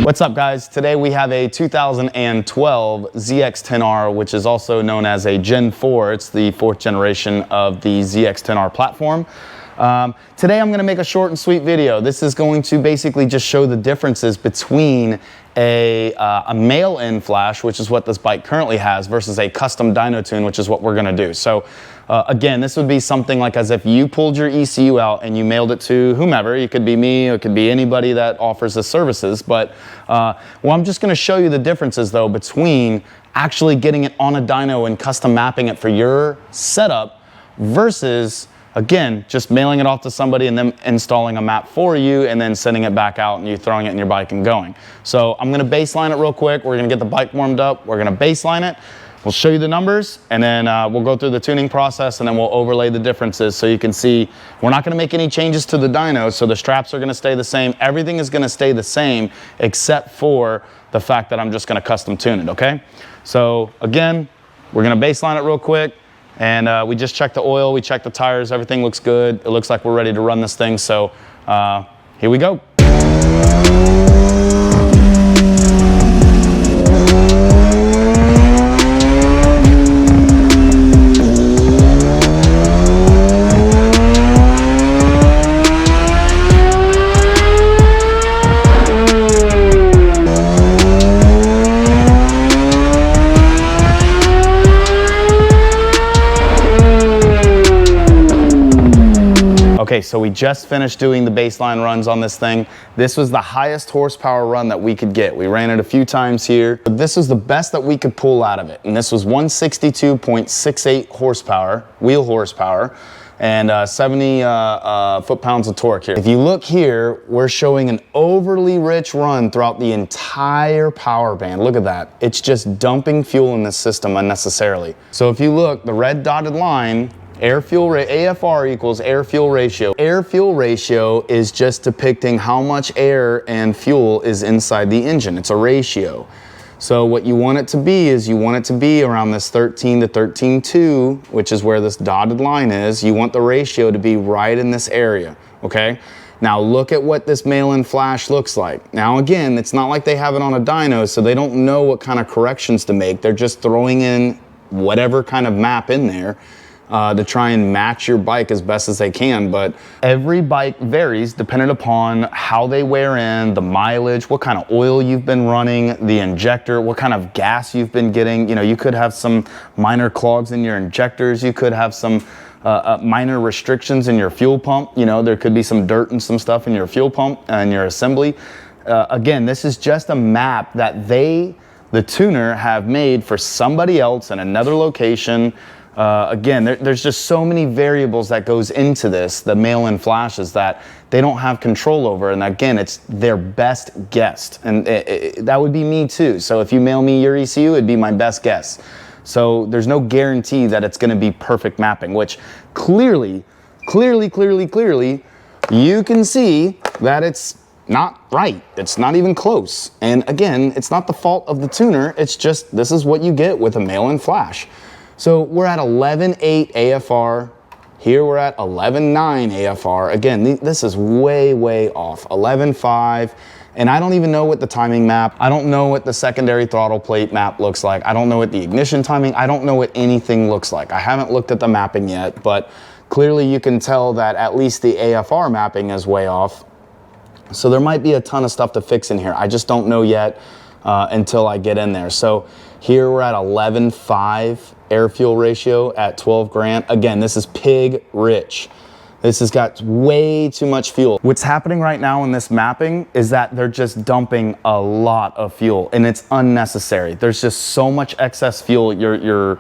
What's up, guys? Today we have a 2012 ZX10r, which is also known as a Gen 4. It's the fourth generation of the ZX10r platform. Today I'm going to make a short and sweet video. This is going to basically just show the differences between a mail-in flash, which is what this bike currently has, versus a custom dyno tune, which is what we're going to do. So again, this would be something like as if you pulled your ECU out and you mailed it to whomever. It could be me, it could be anybody that offers the services. But well, I'm just going to show you the differences though between actually getting it on a dyno and custom mapping it for your setup versus, again, just mailing it off to somebody and then installing a map for you and then sending it back out and you throwing it in your bike and going. So I'm going to baseline it real quick. We're going to get the bike warmed up. We're going to baseline it. We'll show you the numbers, and then we'll go through the tuning process, and then we'll overlay the differences so you can see we're not going to make any changes to the dyno, so the straps are going to stay the same. Everything is going to stay the same except for the fact that I'm just going to custom tune it, okay? So again, we're going to baseline it real quick, and we just checked the oil, we checked the tires, everything looks good. It looks like we're ready to run this thing, so here we go. Okay, so we just finished doing the baseline runs on this thing. This was the highest horsepower run that we could get. We ran it a few times here. This was the best that we could pull out of it. And this was 162.68 horsepower, wheel horsepower, and 70 foot-pounds of torque here. If you look here, we're showing an overly rich run throughout the entire power band. Look at that. It's just dumping fuel in this system unnecessarily. So if you look, the red dotted line, AFR equals air fuel ratio. Air fuel ratio is just depicting how much air and fuel is inside the engine. It's a ratio. So what you want it to be is you want it to be around this 13 to 13.2, which is where this dotted line is. You want the ratio to be right in this area, okay? Now look at what this mail-in flash looks like. Now again, it's not like they have it on a dyno, so they don't know what kind of corrections to make. They're just throwing in whatever kind of map in there to try and match your bike as best as they can. But every bike varies depending upon how they wear in, the mileage, what kind of oil you've been running, the injector, what kind of gas you've been getting. You know, you could have some minor clogs in your injectors. You could have some minor restrictions in your fuel pump. You know, there could be some dirt and some stuff in your fuel pump and your assembly. Again, this is just a map that the tuner, have made for somebody else in another location. Again, there's just so many variables that goes into this, the mail-in flashes, that they don't have control over. And again, it's their best guess. And that would be me too. So if you mail me your ECU, it'd be my best guess. So there's no guarantee that it's going to be perfect mapping, which clearly, you can see that it's not right. It's not even close. And again, it's not the fault of the tuner. It's just, this is what you get with a mail-in flash. So we're at 11.8 AFR. Here we're at 11.9 AFR. Again, this is way off. 11.5. And I don't even know what the timing map, I don't know what the secondary throttle plate map looks like. I don't know what the ignition timing, I don't know what anything looks like. I haven't looked at the mapping yet, but clearly you can tell that at least the AFR mapping is way off. So there might be a ton of stuff to fix in here. I just don't know yet until I get in there. So here we're at 11.5 air fuel ratio at 12 grand. Again, this is pig rich. This has got way too much fuel. What's happening right now in this mapping is that they're just dumping a lot of fuel, and it's unnecessary. There's just so much excess fuel. Your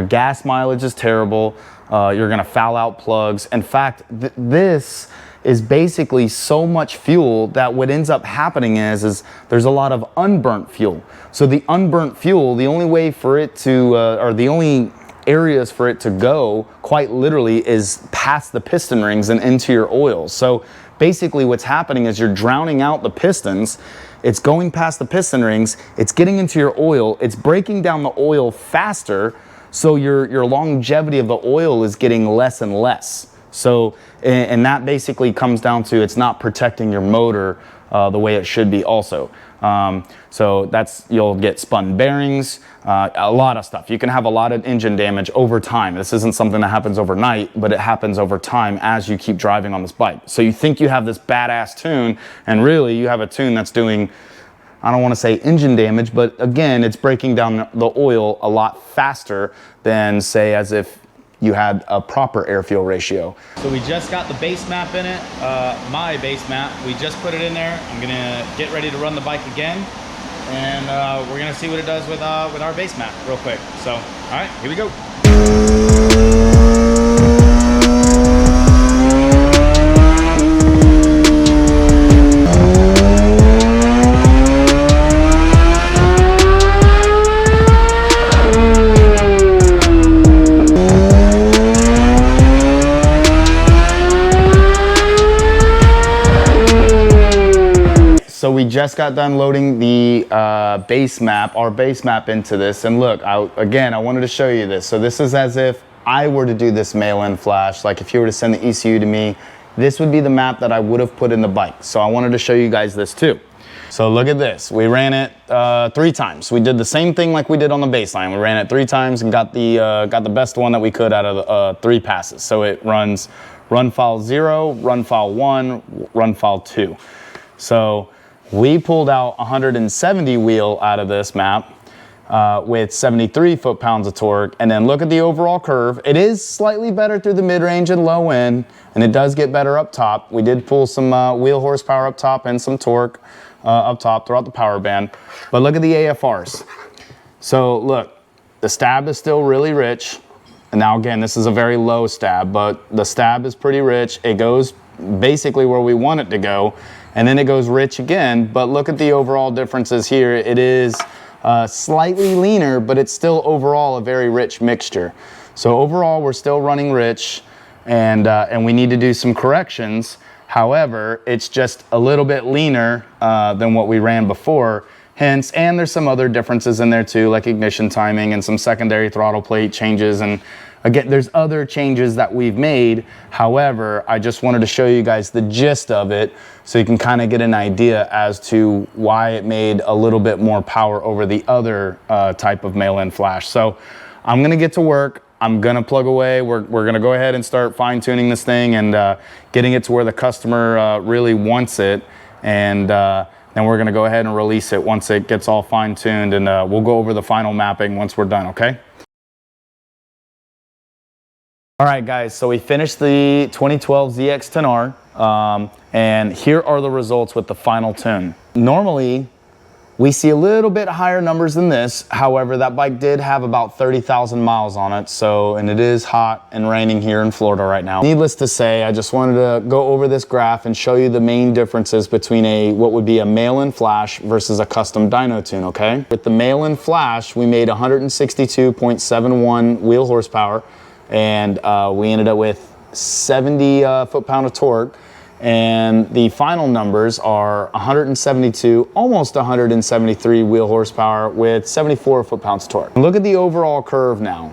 gas mileage is terrible. You're gonna foul out plugs. In fact, this is basically so much fuel that what ends up happening is there's a lot of unburnt fuel. So the unburnt fuel, the only way for it to, or the only areas for it to go, quite literally, is past the piston rings and into your oil. So basically what's happening is you're drowning out the pistons, it's going past the piston rings, it's getting into your oil, it's breaking down the oil faster, so your longevity of the oil is getting less and less. So, and that basically comes down to it's not protecting your motor the way it should be also. So you'll get spun bearings, a lot of stuff. You can have a lot of engine damage over time. This isn't something that happens overnight, but it happens over time as you keep driving on this bike. So you think you have this badass tune, and really you have a tune that's doing, I don't want to say engine damage, but again, it's breaking down the oil a lot faster than, say, as if you had a proper air-fuel ratio. So we just got the base map in it, my base map. We just put it in there. I'm gonna get ready to run the bike again, and we're gonna see what it does with our base map real quick. So, all right, here we go. So we just got done loading the base map, our base map into this. And look, again, I wanted to show you this. So this is as if I were to do this mail-in flash. Like if you were to send the ECU to me, this would be the map that I would have put in the bike. So I wanted to show you guys this too. So look at this. We ran it 3 times. We did the same thing like we did on the baseline. We ran it 3 times and got the best one that we could out of the 3 passes. So it runs run file 0, run file 1, run file 2. So we pulled out 170 wheel out of this map with 73 foot-pounds of torque. And then look at the overall curve. It is slightly better through the mid-range and low end, and it does get better up top. We did pull some wheel horsepower up top and some torque up top throughout the power band. But look at the AFRs. So look, the stab is still really rich. And now again, this is a very low stab, but the stab is pretty rich. It goes basically where we want it to go. And then it goes rich again, but look at the overall differences here. It is slightly leaner, but it's still overall a very rich mixture. So overall, we're still running rich, and we need to do some corrections. However, it's just a little bit leaner than what we ran before. Hence, and there's some other differences in there too, like ignition timing and some secondary throttle plate changes. And again, there's other changes that we've made. However, I just wanted to show you guys the gist of it so you can kind of get an idea as to why it made a little bit more power over the other type of mail-in flash. So I'm gonna get to work. I'm gonna plug away. We're gonna go ahead and start fine-tuning this thing and getting it to where the customer really wants it. And then we're gonna go ahead and release it once it gets all fine-tuned, and we'll go over the final mapping once we're done, okay? All right, guys, so we finished the 2012 ZX10r, and here are the results with the final tune. Normally, we see a little bit higher numbers than this. However, that bike did have about 30,000 miles on it, and it is hot and raining here in Florida right now. Needless to say, I just wanted to go over this graph and show you the main differences between what would be a mail-in flash versus a custom dyno tune, okay? With the mail-in flash, we made 162.71 wheel horsepower, and we ended up with 70 foot-pound of torque. And the final numbers are 172, almost 173 wheel horsepower with 74 foot-pounds of torque. Look at the overall curve now.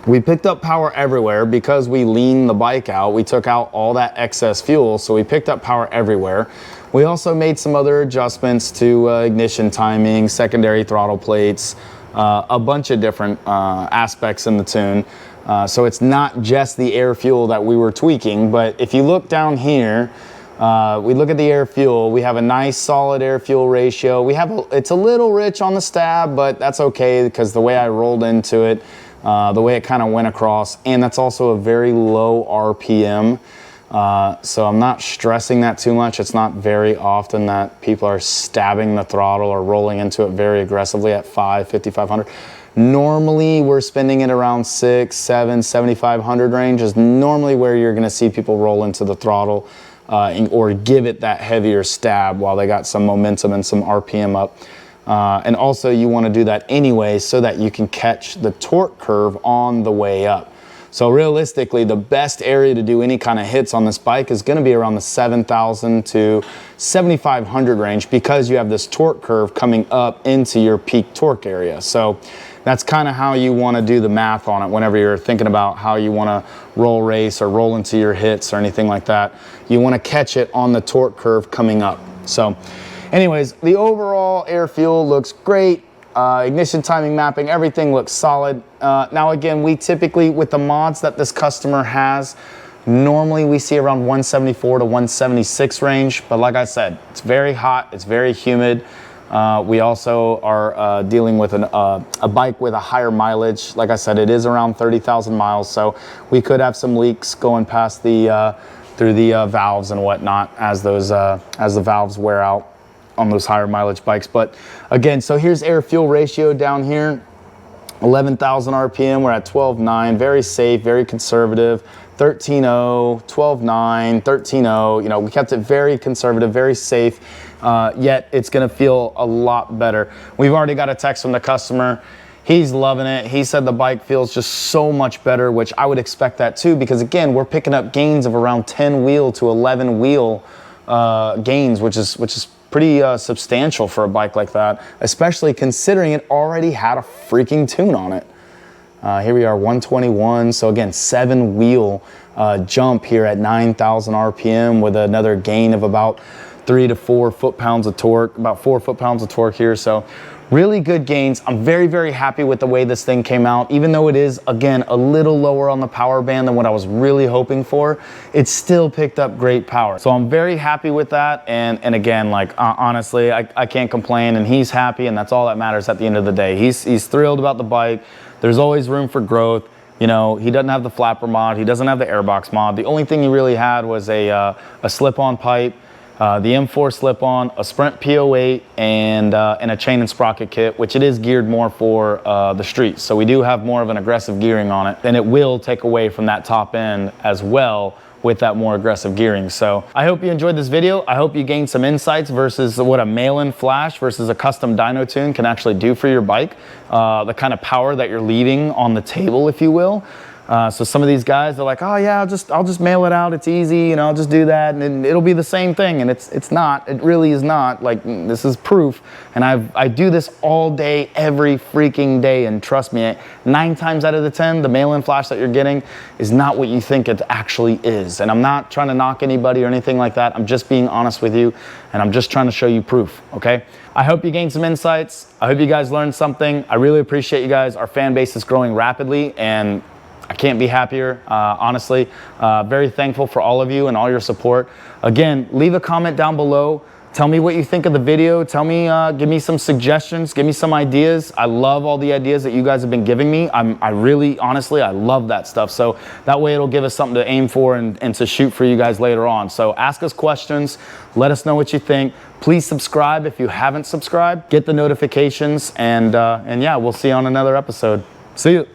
We picked up power everywhere because we leaned the bike out. We took out all that excess fuel, so we picked up power everywhere. We also made some other adjustments to ignition timing, secondary throttle plates, a bunch of different aspects in the tune. So it's not just the air fuel that we were tweaking, but if you look down here, we look at the air fuel, we have a nice solid air fuel ratio. It's a little rich on the stab, but that's okay because the way I rolled into it, the way it kind of went across, and that's also a very low RPM. So I'm not stressing that too much. It's not very often that people are stabbing the throttle or rolling into it very aggressively at 5,500. Normally, we're spinning it around 6, 7, 7,500 range is normally where you're gonna see people roll into the throttle or give it that heavier stab while they got some momentum and some RPM up. And also you wanna do that anyway so that you can catch the torque curve on the way up. So realistically, the best area to do any kind of hits on this bike is gonna be around the 7,000 to 7,500 range because you have this torque curve coming up into your peak torque area. So that's kind of how you want to do the math on it whenever you're thinking about how you want to roll race or roll into your hits or anything like that. You want to catch it on the torque curve coming up. So anyways, the overall air fuel looks great. Ignition timing mapping, everything looks solid. Now again, we typically, with the mods that this customer has, normally we see around 174 to 176 range, but like I said, it's very hot, it's very humid. We also are dealing with a bike with a higher mileage. Like I said, it is around 30,000 miles, so we could have some leaks going past the through the valves and whatnot as the valves wear out on those higher mileage bikes. But again, so here's air fuel ratio down here, 11,000 RPM. We're at 12.9, very safe, very conservative. 13.0, 12.9, 13.0. You know, we kept it very conservative, very safe. Yet it's gonna feel a lot better. We've already got a text from the customer. He's loving it. He said the bike feels just so much better, which I would expect that too, because again, we're picking up gains of around 10 wheel to 11 wheel gains, which is pretty substantial for a bike like that, especially considering it already had a freaking tune on it. Here we are, 121. So again, 7 wheel jump here at 9,000 RPM with another gain of about 3 to 4 foot-pounds of torque, about 4 foot-pounds of torque here. So really good gains. I'm very, very happy with the way this thing came out. Even though it is, again, a little lower on the power band than what I was really hoping for, it still picked up great power. So I'm very happy with that. And again, like honestly, I can't complain, and he's happy, and that's all that matters at the end of the day. He's thrilled about the bike. There's always room for growth. You know, he doesn't have the flapper mod. He doesn't have the airbox mod. The only thing he really had was a slip-on pipe, the M4 slip-on, a Sprint P08, and a chain and sprocket kit, which it is geared more for the streets. So we do have more of an aggressive gearing on it, and it will take away from that top end as well with that more aggressive gearing. So I hope you enjoyed this video. I hope you gained some insights versus what a mail-in flash versus a custom dyno tune can actually do for your bike, the kind of power that you're leaving on the table, if you will. So some of these guys, they're like, oh yeah, I'll just mail it out. It's easy, you know, I'll just do that and it'll be the same thing. And it's not, it really is not. Like, this is proof. And I do this all day, every freaking day. And trust me, 9 times out of the 10, the mail-in flash that you're getting is not what you think it actually is. And I'm not trying to knock anybody or anything like that. I'm just being honest with you, and I'm just trying to show you proof, okay? I hope you gained some insights. I hope you guys learned something. I really appreciate you guys. Our fan base is growing rapidly, and I can't be happier, honestly. Very thankful for all of you and all your support. Again, leave a comment down below. Tell me what you think of the video. Tell me, give me some suggestions, give me some ideas. I love all the ideas that you guys have been giving me. I really, honestly, I love that stuff. So that way it'll give us something to aim for and to shoot for you guys later on. So ask us questions, let us know what you think. Please subscribe if you haven't subscribed. Get the notifications, and yeah, we'll see you on another episode. See you.